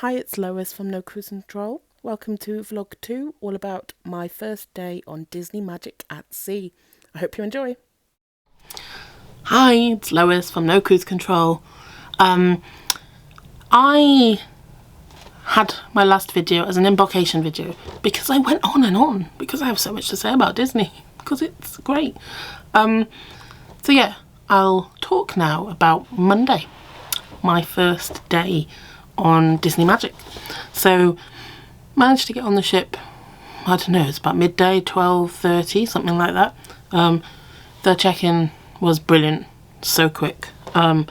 Hi, it's Lois from No Cruise Control. Welcome to vlog 2, all about my first day on Disney Magic at Sea. I hope you enjoy. Hi, it's Lois from No Cruise Control. I had my last video as an embarkation video because I went on and on because I have so much to say about Disney because it's great. So yeah, I'll talk now about Monday, my first day on Disney Magic. So managed to get on the ship, I don't know, it's about midday, 12:30, something like that. The check-in was brilliant, so quick, and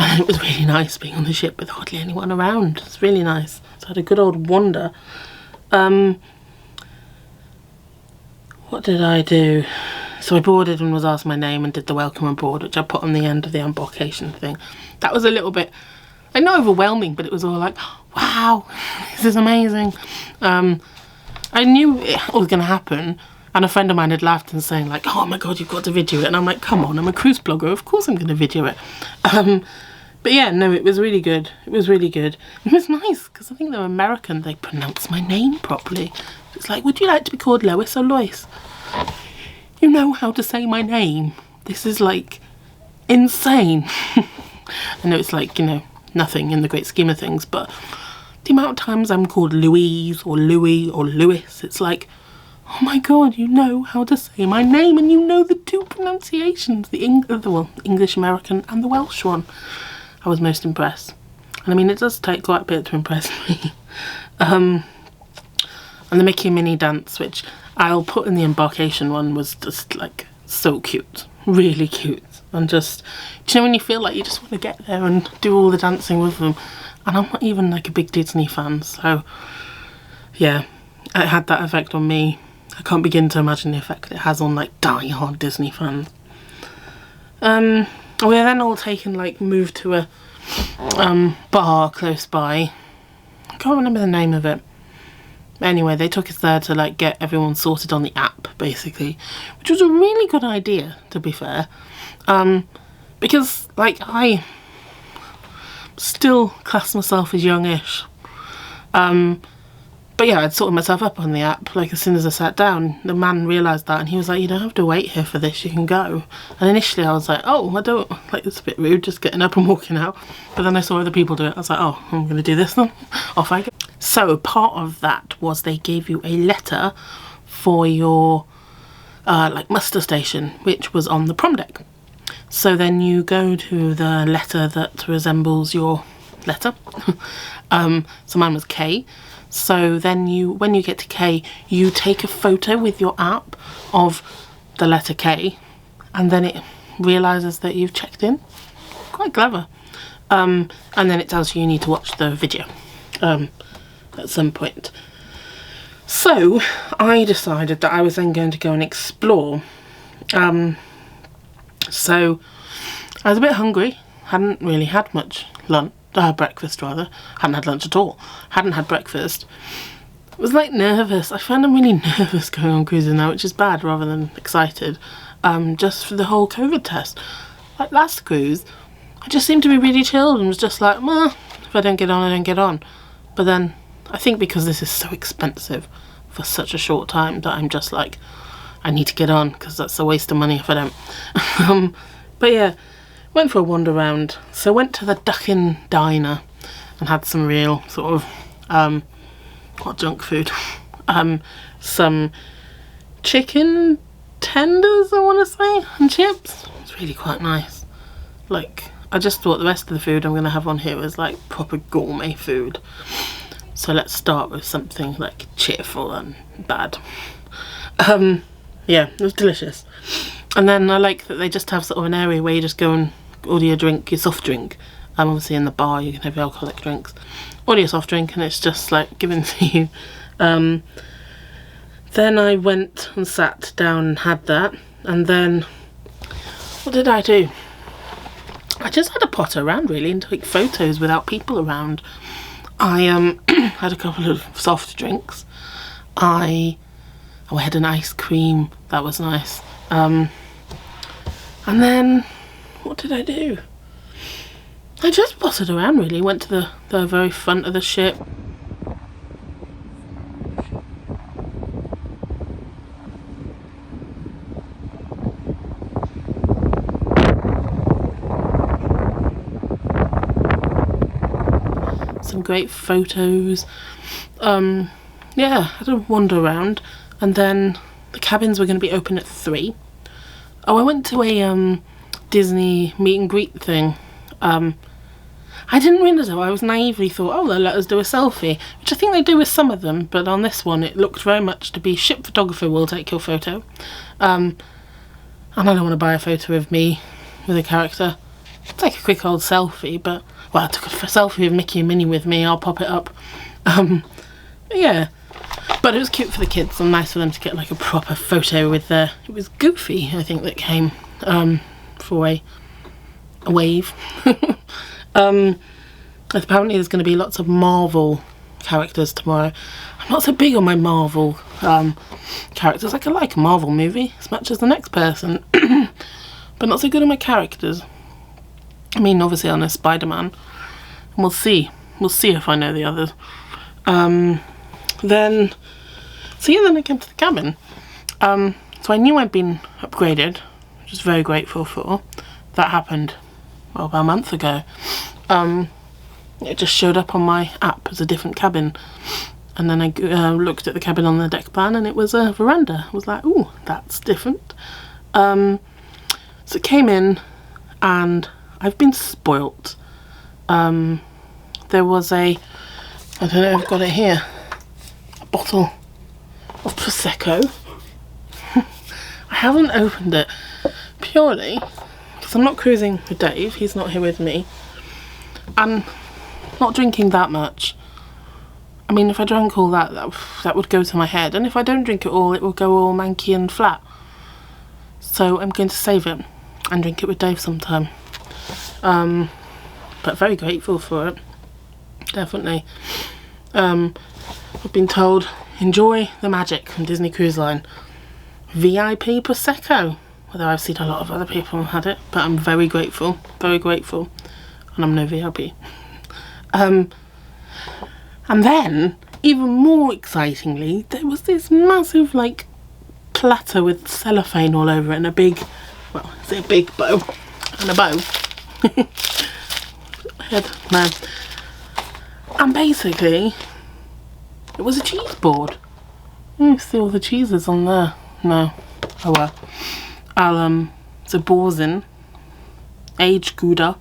it was really nice being on the ship with hardly anyone around. It's really nice. So I had a good old wander. What did I do? So I boarded and was asked my name and did the welcome aboard, which I put on the end of the embarkation thing. That was a little bit, like, not overwhelming, but it was all like, wow, this is amazing. I knew it was going to happen, and a friend of mine had laughed and saying like, oh my god, you've got to video it. And I'm like, come on, I'm a cruise blogger, of course I'm going to video it. But yeah, no, it was really good. It was really good. It was nice because I think they're American. They pronounce my name properly. It's like, would you like to be called Lois or Lois? You know how to say my name. This is like insane. I know it's like, you know, nothing in the great scheme of things, but the amount of times I'm called Louise or Louis or Lewis, it's like, oh my god, you know how to say my name and you know the two pronunciations, the English American and the Welsh one. I was most impressed. And I mean, it does take quite a bit to impress me. And the Mickey and Minnie dance, which I'll put in the embarkation one, was just like so cute, really cute. And just, do you know when you feel like you just want to get there and do all the dancing with them? And I'm not even like a big Disney fan, so yeah, it had that effect on me. I can't begin to imagine the effect it has on like die-hard Disney fans. We were then all taken, like, moved to a bar close by. I can't remember the name of it. Anyway, they took us there to like get everyone sorted on the app, basically, which was a really good idea, to be fair, because like I still class myself as youngish, but yeah, I'd sorted myself up on the app. Like, as soon as I sat down, the man realised that and he was like, you don't have to wait here for this, you can go. And initially I was like, oh, I don't, like, it's a bit rude just getting up and walking out. But then I saw other people do it. I was like, oh, I'm going to do this then. Off I go. So part of that was they gave you a letter for your like muster station, which was on the prom deck. So then you go to the letter that resembles your letter. So mine was K. So then when you get to K, you take a photo with your app of the letter K, and then it realises that you've checked in. Quite clever. And then it tells you you need to watch the video at some point. So I decided that I was then going to go and explore. So I was a bit hungry, hadn't really had much lunch. Breakfast rather. Hadn't had lunch at all. Hadn't had breakfast. I was like nervous. I find I'm really nervous going on cruising now, which is bad rather than excited. Just for the whole COVID test. Like last cruise, I just seemed to be really chilled and was just like, if I don't get on, I don't get on. But then I think because this is so expensive for such a short time that I'm just like, I need to get on because that's a waste of money if I don't. But yeah. Went for a wander round. So went to the Duckin' Diner and had some real sort of what junk food. Some chicken tenders, I want to say, and chips. It's really quite nice. Like, I just thought the rest of the food I'm going to have on here was like proper gourmet food. So let's start with something like cheerful and bad. Yeah, it was delicious. And then I like that they just have sort of an area where you just go and order your drink, your soft drink. Obviously in the bar you can have your alcoholic drinks. Order your soft drink and it's just like given to you. Then I went and sat down and had that. And then, what did I do? I just had to potter around really and take photos without people around. I had a couple of soft drinks. I had an ice cream, that was nice. And then, what did I do? I just potted around really, went to the very front of the ship. Some great photos. Yeah, I had a wander around, and then the cabins were going to be open at 3. Oh, I went to a Disney meet and greet thing. I didn't realise though, I was naively thought, oh, they'll let us do a selfie, which I think they do with some of them, but on this one it looked very much to be ship photographer will take your photo. And I don't want to buy a photo of me with a character. I'll take a quick old selfie, but, well, I took a selfie of Mickey and Minnie with me, I'll pop it up. Yeah, but it was cute for the kids and nice for them to get like a proper photo with it was Goofy, I think, that came for a wave. Apparently there's going to be lots of Marvel characters tomorrow. I'm not so big on my Marvel characters. I like a Marvel movie as much as the next person, but not so good on my characters. I mean, obviously on a Spider-Man, and we'll see if I know the others. Then I came to the cabin. So I knew I'd been upgraded, which I was very grateful for. That happened, well, about a month ago. It just showed up on my app as a different cabin, and then I looked at the cabin on the deck plan, and it was a veranda. I was like, ooh, that's different. So it came in, and I've been spoilt. There was I don't know, I've got it here, a bottle of Prosecco. I haven't opened it purely because I'm not cruising with Dave, he's not here with me. I'm not drinking that much. I mean, if I drank all that would go to my head, and if I don't drink it all, it will go all manky and flat. So I'm going to save it and drink it with Dave sometime. But very grateful for it, definitely. I've been told, enjoy the magic from Disney Cruise Line. VIP Prosecco. Although I've seen a lot of other people have had it, but I'm very grateful, and I'm no VIP. And then, even more excitingly, there was this massive, like, platter with cellophane all over it and a big, well, is it a big bow? And a bow. Head, no. And basically, it was a cheese board. You see all the cheeses on there. No. Oh well. It's a Boursin. Aged Gouda.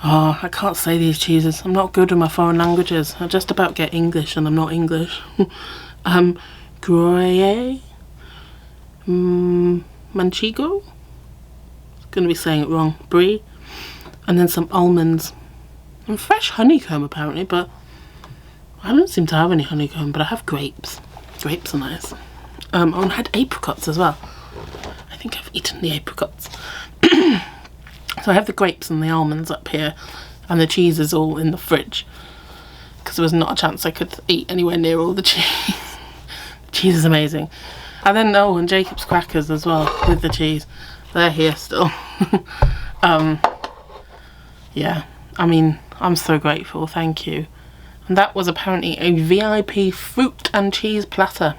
Oh, I can't say these cheeses. I'm not good with my foreign languages. I just about get English and I'm not English. Gruyere. Manchego. Gonna be saying it wrong. Brie. And then some almonds. And fresh honeycomb apparently, but I don't seem to have any honeycomb, but I have grapes. Grapes are nice. I had apricots as well. I think I've eaten the apricots. So I have the grapes and the almonds up here, and the cheese is all in the fridge, because there was not a chance I could eat anywhere near all the cheese. The cheese is amazing. And then, oh, and Jacob's crackers as well, with the cheese. They're here still. Yeah, I mean, I'm so grateful, thank you. And that was apparently a VIP fruit and cheese platter.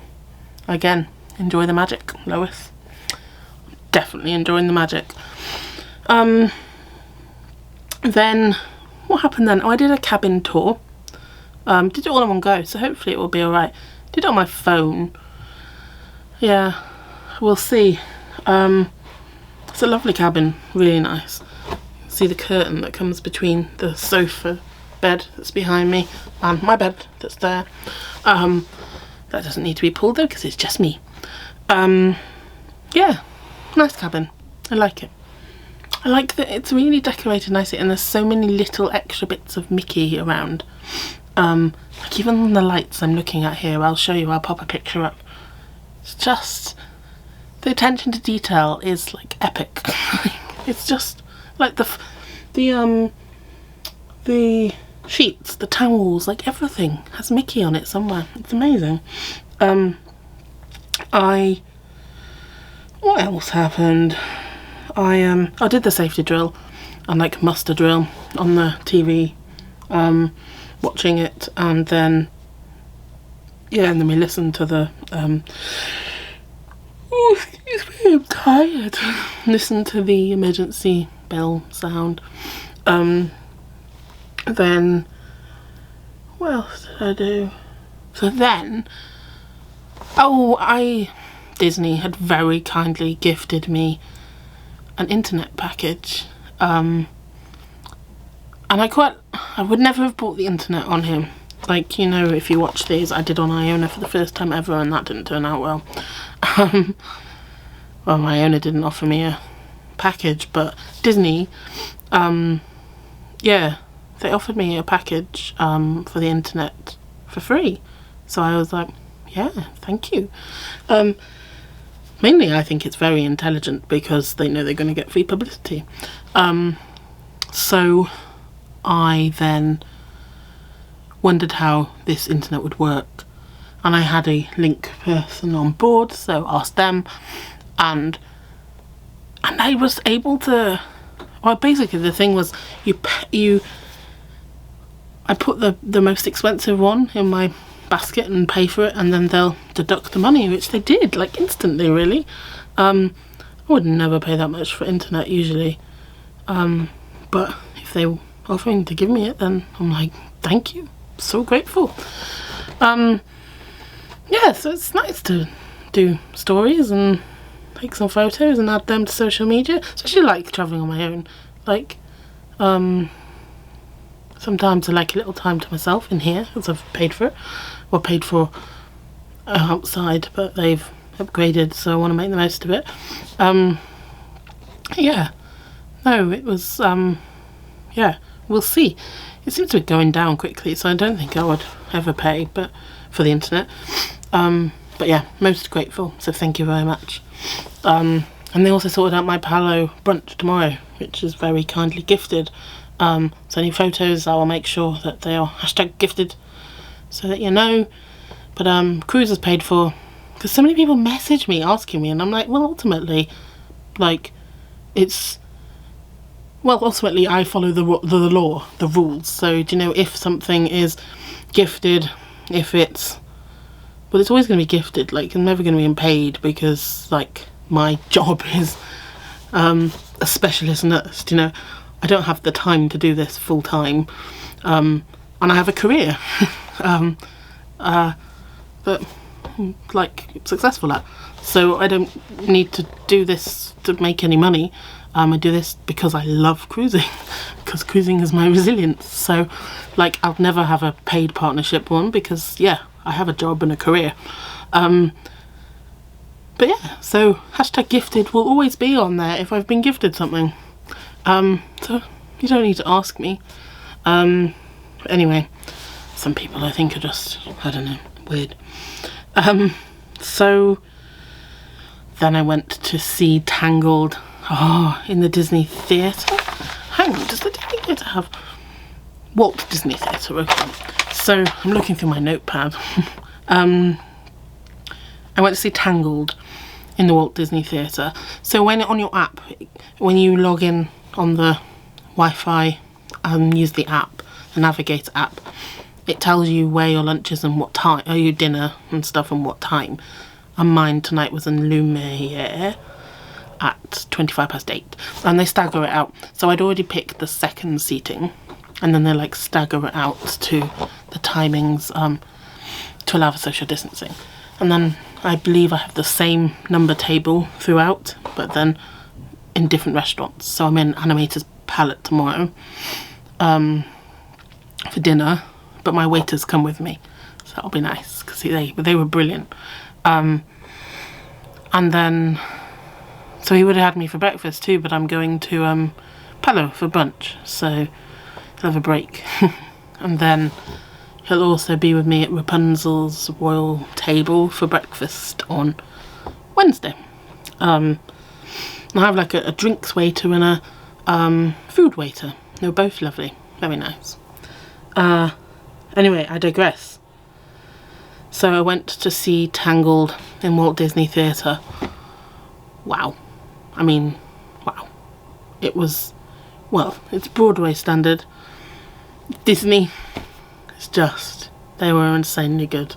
Again, enjoy the magic, Lois. Definitely enjoying the magic. Then, what happened then? Oh, I did a cabin tour. Did it all in one go, so hopefully it will be alright. Did it on my phone. Yeah, we'll see. It's a lovely cabin, really nice. See the curtain that comes between the sofa bed that's behind me and my bed that's there. That doesn't need to be pulled though, because it's just me. Yeah, nice cabin. I like it. I like that it's really decorated nicely, and there's so many little extra bits of Mickey around. Like even the lights I'm looking at here, I'll show you, I'll pop a picture up. It's just, the attention to detail is like epic. It's just like the sheets, the towels, like everything has Mickey on it somewhere. It's amazing. What else happened? I did the safety drill. and like muster drill on the TV, watching it, and then and then we listened to the oh, excuse me, I'm tired. Listen to the emergency bell sound. Then what else did I do? So then, Disney had very kindly gifted me an internet package, and I would never have bought the internet on him. Like, you know, if you watch these, I did on Iona for the first time ever, and that didn't turn out well. Well, Iona didn't offer me a package, but Disney, yeah, they offered me a package for the internet for free. So I was like, yeah, thank you. Mainly I think it's very intelligent because they know they're going to get free publicity. So I then wondered how this internet would work, and I had a link person on board, so asked them, and I was able to, well, basically the thing was I put the most expensive one in my basket and pay for it, and then they'll deduct the money, which they did, like, instantly, really. I would never pay that much for internet usually, but if they were offering to give me it, then I'm like, thank you, so grateful. Yeah, so it's nice to do stories and take some photos and add them to social media. Especially like travelling on my own. Like, sometimes I like a little time to myself in here, as I've paid for it. Well, paid for outside, but they've upgraded, so I want to make the most of it. Yeah. No, it was, yeah, we'll see. It seems to be going down quickly, so I don't think I would ever pay for the internet. But yeah, most grateful, so thank you very much. And they also sorted out my Palo brunch tomorrow, which is very kindly gifted. So any photos, I will make sure that they are #gifted, so that you know. But cruise is paid for, because so many people message me asking me, and I'm like, well, ultimately, like, ultimately I follow the law, the rules. So, do you know, if something is gifted, if it's, well, it's always going to be gifted. Like, I'm never going to be paid, because, like, my job is a specialist nurse, you know. I don't have the time to do this full time, and I have a career, but, like, successful at. So I don't need to do this to make any money. I do this because I love cruising, because cruising is my resilience. So, like, I'll never have a paid partnership one, because, yeah, I have a job and a career. But yeah, so #gifted will always be on there if I've been gifted something. So you don't need to ask me. Anyway, some people I think are just, I don't know, weird. So then I went to see Tangled, in the Disney Theatre. Hang on, does the Disney Theatre have Walt Disney Theatre? Okay. So I'm looking through my notepad. I went to see Tangled in the Walt Disney Theatre. So when on your app, when you log in on the Wi-Fi and use the app, the Navigator app, it tells you where your lunch is and what time, or your dinner and stuff, and what time. And mine tonight was in Lumiere at 8:25, and they stagger it out. So I'd already picked the second seating, and then they like stagger it out to the timings to allow for social distancing. And then I believe I have the same number table throughout, but then in different restaurants. So I'm in Animator's Palette tomorrow for dinner, but my waiters come with me, so that'll be nice, because they were brilliant. And then, so he would have had me for breakfast too, but I'm going to Palo for brunch, so he'll have a break. And then he'll also be with me at Rapunzel's royal table for breakfast on Wednesday. I have like a drinks waiter and a food waiter. They were both lovely, very nice. Anyway, I digress. So I went to see Tangled in Walt Disney Theatre. Wow. I mean, wow. It was well, it's Broadway standard. Disney, it's just, they were insanely good.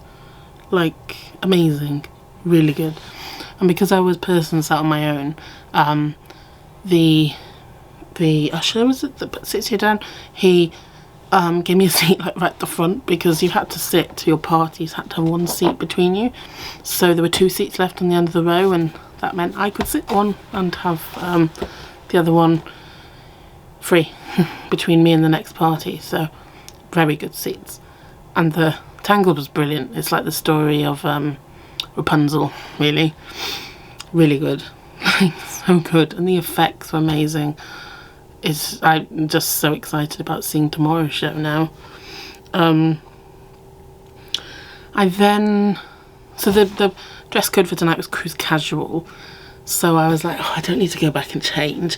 Like, amazing, really good. And because I was person sat on my own, the usher, was it, that sits you down, he gave me a seat like right at the front, because you had to sit, your parties had to have one seat between you. So there were 2 seats left on the end of the row, and that meant I could sit one and have the other one free between me and the next party. So very good seats. And the Tangled was brilliant. It's like the story of Rapunzel, really. Really good. Like, so good. And the effects were amazing. I'm just so excited about seeing tomorrow's show now. So the dress code for tonight was cruise casual. So I was like, oh, I don't need to go back and change.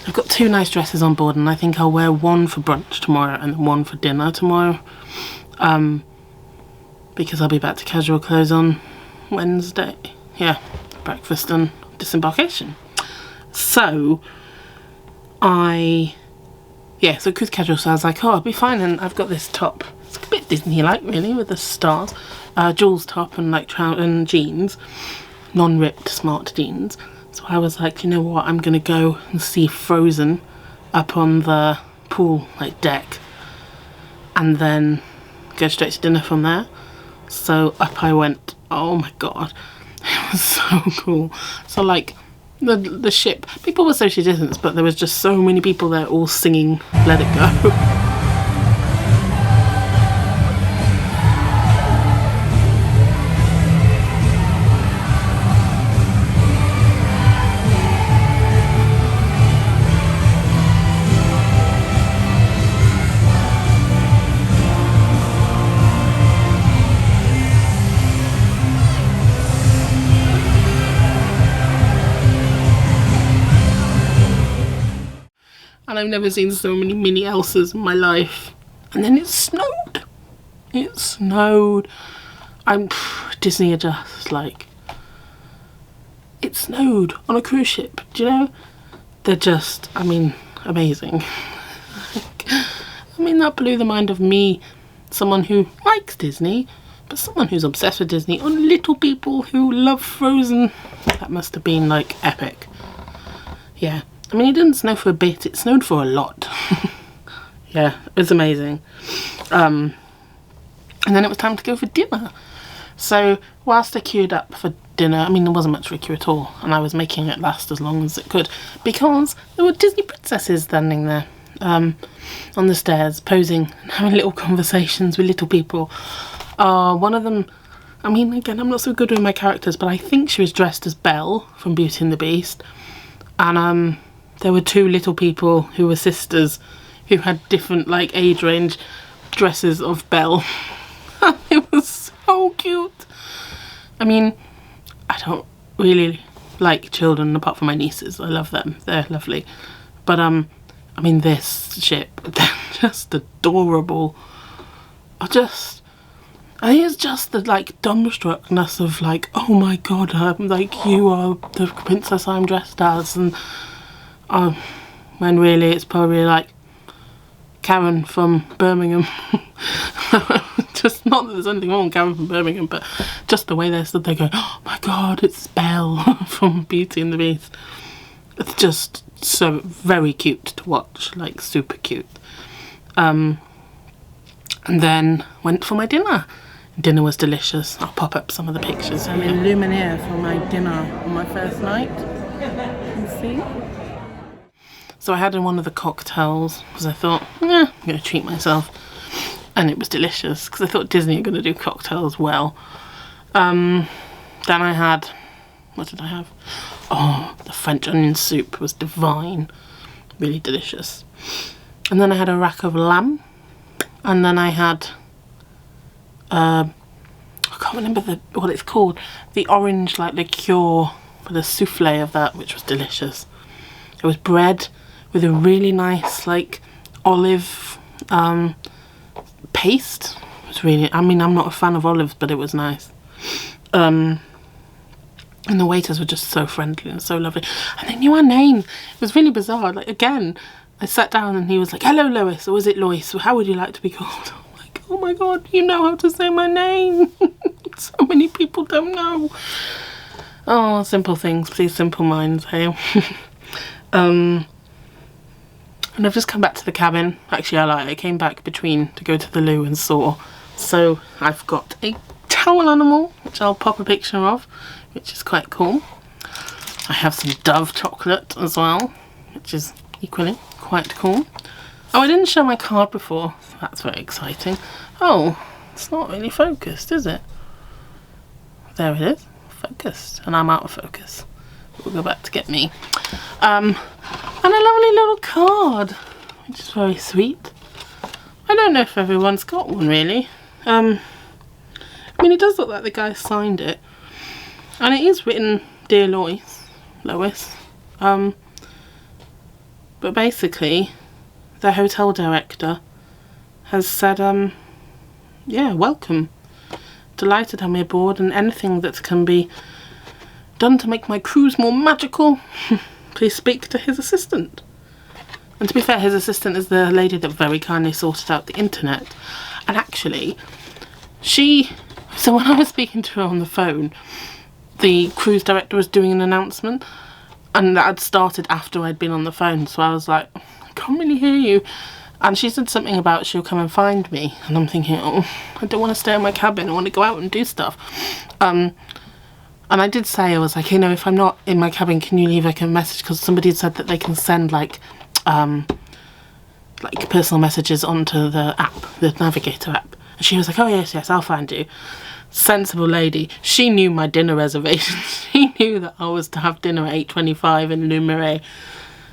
I've got 2 nice dresses on board, and I think I'll wear one for brunch tomorrow and then one for dinner tomorrow. Because I'll be back to casual clothes on Wednesday. Yeah, breakfast and disembarkation. So so cruise casual, so I was like, oh, I'll be fine. And I've got this top, it's a bit Disney-like really, with the stars, Jules top and like and jeans, non-ripped smart jeans. So I was like, you know what, I'm gonna go and see Frozen up on the pool like deck, and then go straight to dinner from there. So up I went. Oh my god, it was so cool. So like the ship, people were social distance, but there was just so many people there all singing Let It Go. And I've never seen so many mini Elsas in my life. And then it snowed. It snowed. Disney are just like, it snowed on a cruise ship, do you know? They're just, I mean, amazing. I mean, that blew the mind of me, someone who likes Disney, but someone who's obsessed with Disney, on little people who love Frozen. That must have been like epic. Yeah. I mean, it didn't snow for a bit, it snowed for a lot. Yeah, it was amazing. And then it was time to go for dinner. So whilst I queued up for dinner, I mean, there wasn't much for a queue at all, and I was making it last as long as it could, because there were Disney princesses standing there on the stairs, posing and having little conversations with little people. One of them, I mean, again, I'm not so good with my characters, but I think she was dressed as Belle from Beauty and the Beast. And there were 2 little people who were sisters who had different like age range dresses of Belle. It was so cute. I mean, I don't really like children apart from my nieces. I love them, they're lovely. But I mean, this ship, they're just adorable. I think it's just the like dumbstruckness of like, oh my god, like, you are the princess I'm dressed as, and when really it's probably like Karen from Birmingham. Just not that there's anything wrong with Karen from Birmingham, but just the way they stood there going, oh my god, it's Belle from Beauty and the Beast. It's just so very cute to watch, like super cute. And then went for my dinner. Dinner was delicious. I'll pop up some of the pictures. I'm in Luminaire for my dinner on my first night. You can see. So I had in one of the cocktails because I thought, I'm going to treat myself. And it was delicious because I thought Disney are going to do cocktails well. Then I had, what did I have? Oh, the French onion soup was divine. Really delicious. And then I had a rack of lamb. And then I had, I can't remember what it's called. The orange like liqueur with a souffle of that, which was delicious. It was bread with a really nice like olive paste. It was really, I mean, I'm not a fan of olives, but it was nice. And the waiters were just so friendly and so lovely. And they knew our name. It was really bizarre. Like, again, I sat down and he was like, hello Lois, or is it Lois? How would you like to be called? I'm like, oh my god, you know how to say my name. So many people don't know. Oh, simple things, please, simple minds, hey. And I've just come back to the cabin. Actually, I came back between to go to the loo and saw. So I've got a towel animal, which I'll pop a picture of, which is quite cool. I have some Dove chocolate as well, which is equally quite cool. Oh, I didn't show my card before, so that's very exciting. Oh, it's not really focused, is it? There it is, focused, and I'm out of focus. We'll go back to get me. And a lovely little card, which is very sweet. I don't know if everyone's got one really. I mean, it does look like the guy signed it, and it is written Dear Lois. But basically the hotel director has said, yeah, welcome, delighted to have me aboard, and anything that can be done to make my cruise more magical, please speak to his assistant. And to be fair, his assistant is the lady that very kindly sorted out the internet. And actually, so when I was speaking to her on the phone, the cruise director was doing an announcement, and that had started after I'd been on the phone, so I was like, I can't really hear you. And she said something about she'll come and find me, and I'm thinking, oh, I don't want to stay in my cabin, I want to go out and do stuff. And I did say, I was like, you know, if I'm not in my cabin, can you leave like a message, because somebody had said that they can send like personal messages onto the app, the Navigator app. And she was like, oh yes, I'll find you. Sensible lady. She knew my dinner reservation. She knew that I was to have dinner at 8:25 in Le Marais.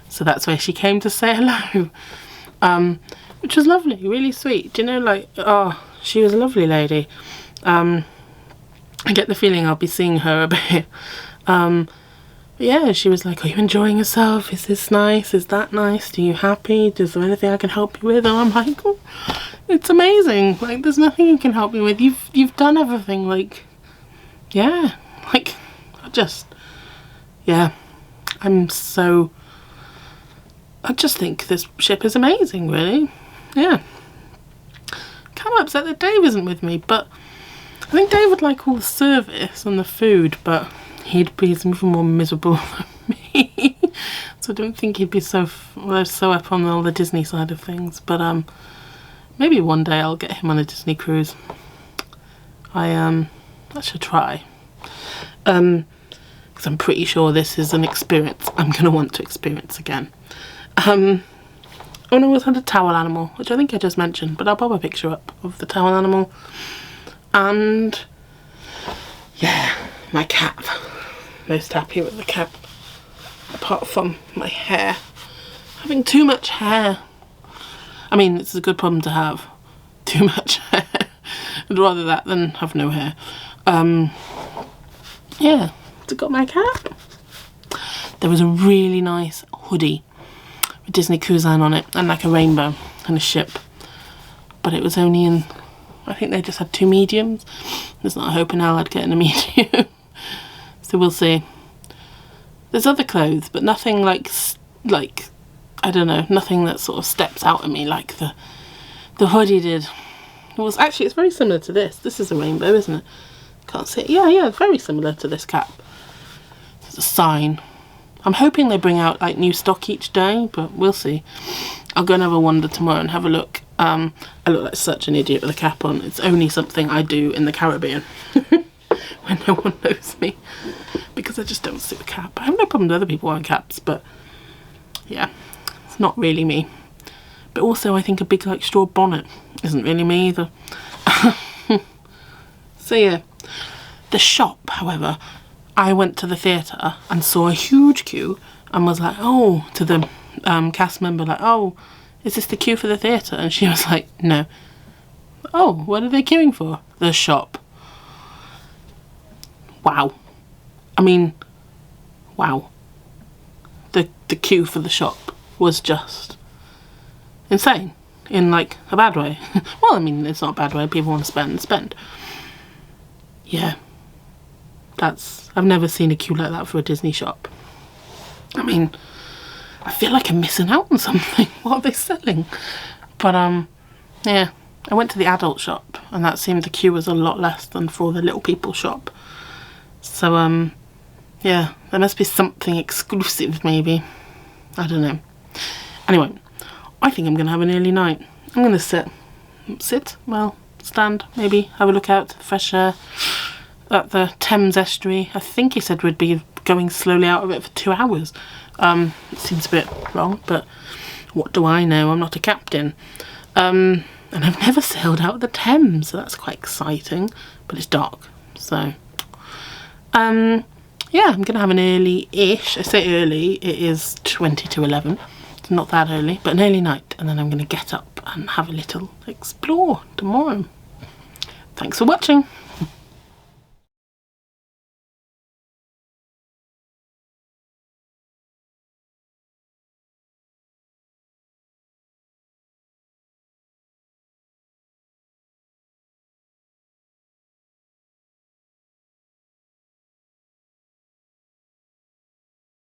So that's where she came to say hello. Which was lovely, really sweet. Do you know, like, oh, she was a lovely lady. I get the feeling I'll be seeing her a bit. Yeah, she was like, are you enjoying yourself? Is this nice? Is that nice? Are you happy? Is there anything I can help you with? And I'm like, oh, it's amazing. Like, there's nothing you can help me with. You've done everything. Like, yeah. Like, yeah. I just think this ship is amazing, really. Yeah. Kind of upset that Dave isn't with me, but I think Dave would like all the service and the food, but he'd be even more miserable than me. So I don't think he'd be so up on all the Disney side of things. But maybe one day I'll get him on a Disney cruise. I should try. Because I'm pretty sure this is an experience I'm going to want to experience again. Oh no, we had a towel animal, which I think I just mentioned, but I'll pop a picture up of the towel animal. And yeah, my cap. Most happy with the cap, apart from my hair. Having too much hair. I mean, it's a good problem to have. Too much hair. I'd rather that than have no hair. Yeah, so got my cap. There was a really nice hoodie with Disney Cruise Line on it, and like a rainbow and a ship. But it was only in, I think they just had 2 mediums. There's not a hope in hell I'd get in a medium. So we'll see. There's other clothes, but nothing like I don't know, nothing that sort of steps out at me like the hoodie did. It's very similar to this. This is a rainbow, isn't it? Can't see it. Yeah, very similar to this cap. There's a sign. I'm hoping they bring out like new stock each day, but we'll see. I'll go and have a wander tomorrow and have a look. I look like such an idiot with a cap on. It's only something I do in the Caribbean when no one knows me, because I just don't suit a cap. I have no problem with other people wearing caps, but yeah, it's not really me. But also I think a big like straw bonnet isn't really me either. So yeah, the shop, however, I went to the theatre and saw a huge queue and was like, oh, to the cast member, like, oh, is this the queue for the theatre? And she was like, no. Oh, what are they queuing for? The shop. Wow. I mean, wow. The queue for the shop was just insane, in like a bad way. Well, I mean, it's not a bad way. People want to spend. Yeah. I've never seen a queue like that for a Disney shop. I mean, I feel like I'm missing out on something. What are they selling? But yeah, I went to the adult shop and that seemed the queue was a lot less than for the little people shop. So yeah, there must be something exclusive maybe. I don't know. Anyway, I think I'm going to have an early night. I'm going to well, stand, maybe, have a look out, fresh air at the Thames estuary. I think he said we'd be going slowly out of it for 2 hours. It seems a bit wrong, but what do I know? I'm not a captain. And I've never sailed out of the Thames, so that's quite exciting, but it's dark, so yeah, I'm gonna have an early-ish, I say early, it is 20 to 11, it's not that early, but an early night, and then I'm gonna get up and have a little explore tomorrow. Thanks for watching.